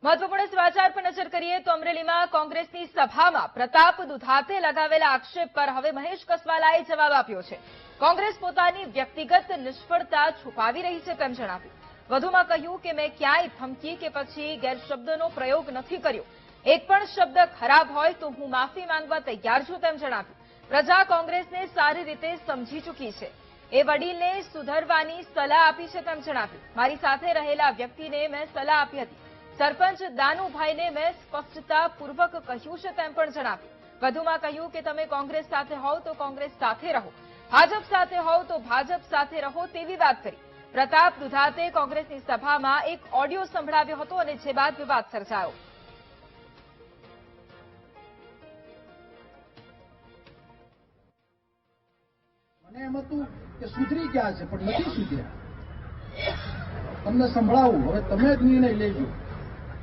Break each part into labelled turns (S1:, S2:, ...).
S1: મહત્વપૂર્ણ સમાચાર પર નજર કરીએ તો અમરેલીમાં કોંગ્રેસની સભામાં પ્રતાપ દુધાતે લગાવેલા આક્ષેપ પર હવે મહેશ કસવાલાએ જવાબ આપ્યો છે। કોંગ્રેસ પોતાની વ્યક્તિગત નિષ્ફળતા છુપાવી રહી છે તેમ જણાવ્યું। વધુમાં કહ્યું કે મેં ક્યાંય ધમકી કે પછી ગેરશબ્દનો પ્રયોગ નથી કર્યો। એક પણ શબ્દ ખરાબ હોય તો હું માફી માંગવા તૈયાર છું તેમ જણાવ્યું। પ્રજા કોંગ્રેસને સારી રીતે સમજી ચૂકી છે। એ વડીલને સુધરવાની સલાહ આપી છે તેમ જણાવ્યું। મારી સાથે રહેલા વ્યક્તિને મેં સલાહ આપી હતી। સરપંચ દાનુભાઈને મેં સ્પષ્ટતાપૂર્વક કહ્યું છે તેમ પણ જણાવ્યું। વધુમાં કહ્યું કે તમે કોંગ્રેસ સાથે હોવ તો કોંગ્રેસ સાથે રહો, ભાજપ સાથે હોવ તો ભાજપ સાથે રહો તેવી વાત કરી। પ્રતાપ દુધાતે કોંગ્રેસની સભામાં એક ઓડિયો સંભળાવ્યો હતો અને જે બાદ વિવાદ સર્જાયો।
S2: મને એમ હતું કે સુધરી ગયા છે પણ નથી સુધર્યા। તમને સંભળાવું, હવે તમે જ નિર્ણય લેજો।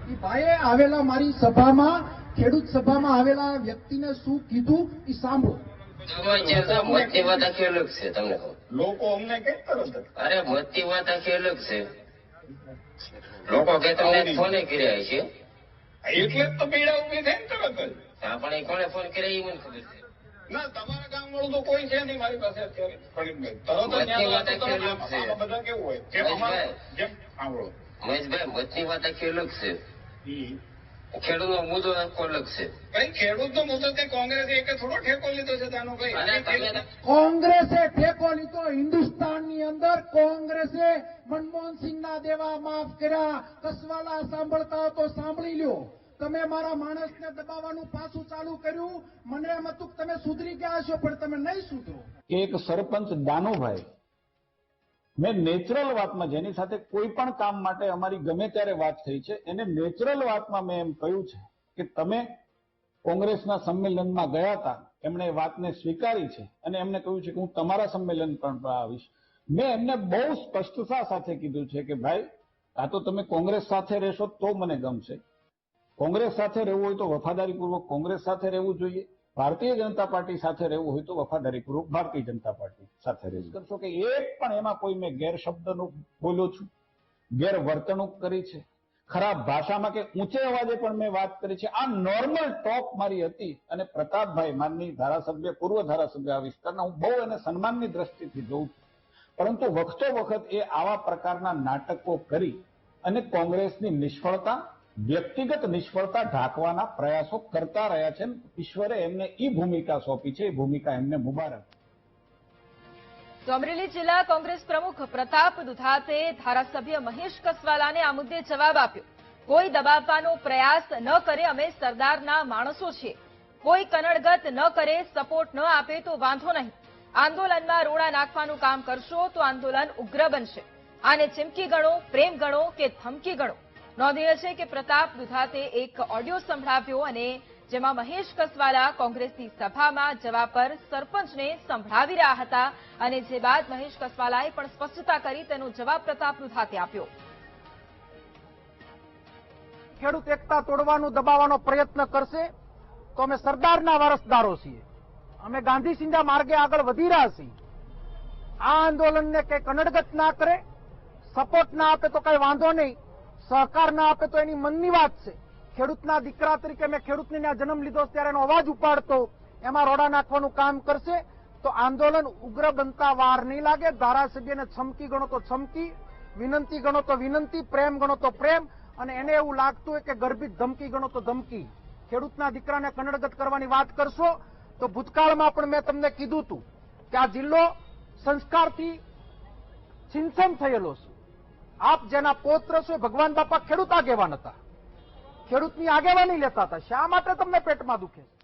S2: એ ભાઈએ આવેલા મારી સભામાં, ખેડૂત સભામાં આવેલા વ્યક્તિને શું કીધું એ સાંભળો।
S3: મતની વાત આખી અલગ છે, તમને કહું।
S4: લોકો અમને કઈ તરત
S3: અરે મતની વાત આખી અલગ છે। લોકો કે તમને ફોને કર્યા છે
S4: એટલે જ તો પીડા ઉભી થાય ને તરત જ।
S3: આપણે કોને ફોન કર્યા એ મને ખબર છે
S4: ના, તમારા ગામ વાળું તો કોઈ છે નહીં મારી પાસે અત્યારે ફરીદભાઈ। તરત જ
S3: મતની વાત આખી અલગ છે।
S4: આમાં બધા કેવું હોય જેમ અમારે જેમ સાંભળો
S3: મહેશભાઈ, મતની વાત આખી અલગ છે। ખેડૂતનો મુદ્દો આખો અલગ છે।
S4: કઈ ખેડૂતનો મુદ્દો તે કોંગ્રેસે એક થોડો ઠેકો લીધો છે તાનો કઈ?
S2: કોંગ્રેસે ઠેકો લીધો। હિન્દુસ્તાનની અંદર કોંગ્રેસે મનમોહનસિંહના દેવા માફ કર્યા। કસવાલા સાંભળતા હો તો સાંભળી લ્યો। તમે મારા માણસને દબાવવાનું પાછું ચાલુ કર્યું। મને એમ હતું કે તમે સુધરી ગયા છો પણ તમે નહીં સુધરો।
S5: એક સરપંચ દાનુભાઈ, મેં નેચરલ વાતમાં, જેની સાથે કોઈ પણ કામ માટે અમારી ગમે ત્યારે વાત થઈ છે, એને નેચરલ વાતમાં મેં એમ કહ્યું છે કે તમે કોંગ્રેસના સંમેલનમાં ગયા હતા, એમણે એ વાતને સ્વીકારી છે અને એમને કહ્યું છે કે હું તમારા સંમેલન પણ આવીશ। મેં એમને બહુ સ્પષ્ટતા સાથે કીધું છે કે ભાઈ, આ તો તમે કોંગ્રેસ સાથે રહેશો તો મને ગમશે। કોંગ્રેસ સાથે રહેવું હોય તો વફાદારીપૂર્વક કોંગ્રેસ સાથે રહેવું જોઈએ। ભારતીય જનતા પાર્ટી સાથે રહેવું હોય તો વફાદારીપૂર્વક ભારતીય જનતા પાર્ટી સાથે રહેવું કરશો। કે એક પણ એમાં કોઈ મેં ગેરશબ્દનું બોલ્યો છું, ગેરવર્તણૂક કરી છે, ખરાબ ભાષામાં કે ઊંચે અવાજે પણ મેં વાત કરી છે। આ નોર્મલ ટોક મારી હતી। અને પ્રતાપભાઈ, માનની ધારાસભ્ય, પૂર્વ ધારાસભ્ય આ વિસ્તારના, હું બહુ એને સન્માનની દ્રષ્ટિથી જોઉં છું, પરંતુ વખતો વખત એ આવા પ્રકારના નાટકો કરી અને કોંગ્રેસની નિષ્ફળતા, વ્યક્તિગત નિષ્ફળતા ઢાંકવાના પ્રયાસો કરતા રહ્યા છે। ઈશ્વરે એમને એ ભૂમિકા સોંપી છે, એ ભૂમિકા એમને મુબારક।
S1: તો અમરેલી જિલ્લા કોંગ્રેસ પ્રમુખ પ્રતાપ દુધાતે ધારાસભ્ય મહેશ કસવાલાને આ મુદ્દે જવાબ આપ્યો। કોઈ દબાવવાનો પ્રયાસ ન કરે, અમે સરદારના માણસો છીએ। કોઈ કનડગત ન કરે, સપોર્ટ ન આપે તો વાંધો નહીં। આંદોલનમાં રોડા નાખવાનું કામ કરશો તો આંદોલન ઉગ્ર બનશે। આને ચીમકી ગણો, પ્રેમ ગણો કે ધમકી ગણો। નોંધનીય છે કે પ્રતાપ દુધાતે એક ઓડિયો સંભળાવ્યો અને જેમાં મહેશ કસવાલા કોંગ્રેસની સભામાં જવાબ પર સરપંચને સંભળાવી રહ્યા હતા અને જે બાદ મહેશ કસવાલાએ પણ સ્પષ્ટતા કરી, તેનો જવાબ પ્રતાપ દુધાતે આપ્યો।
S2: ખેડૂત એકતા તોડવાનું, દબાવવાનો પ્રયત્ન કરશે તો અમે સરદારના વારસદારો છીએ। અમે ગાંધીસિંધા માર્ગે આગળ વધી રહ્યા છીએ। આ આંદોલનને કઈ કનડગત ના કરે, સપોર્ટ ના આપે તો કઈ વાંધો નહીં, સહકાર ના આપે તો એની મનની વાત છે। ખેડૂતના દીકરા તરીકે મેં ખેડૂતને ત્યાં જન્મ લીધો ત્યારે એનો અવાજ ઉપાડતો, એમાં રોડા નાખવાનું કામ કરશે તો આંદોલન ઉગ્ર બનતા વાર નહીં લાગે। ધારાસભ્યને છમકી ગણો તો છમકી, વિનંતી ગણો તો વિનંતી, પ્રેમ ગણો તો પ્રેમ, અને એને એવું લાગતું હોય કે ગર્ભિત ધમકી ગણો તો ધમકી। ખેડૂતના દીકરાને કનડગત કરવાની વાત કરશો તો ભૂતકાળમાં પણ મેં તમને કીધું હતું કે આ જિલ્લો સંસ્કારથી છિંચન થયેલો છે। આપ જેના પૌત્ર છો, ભગવાન બાપા ખેડૂત આગેવાન હતા, ખેડૂતની આગેવાની લેતા હતા। શા માટે તમને પેટમાં દુખે છે?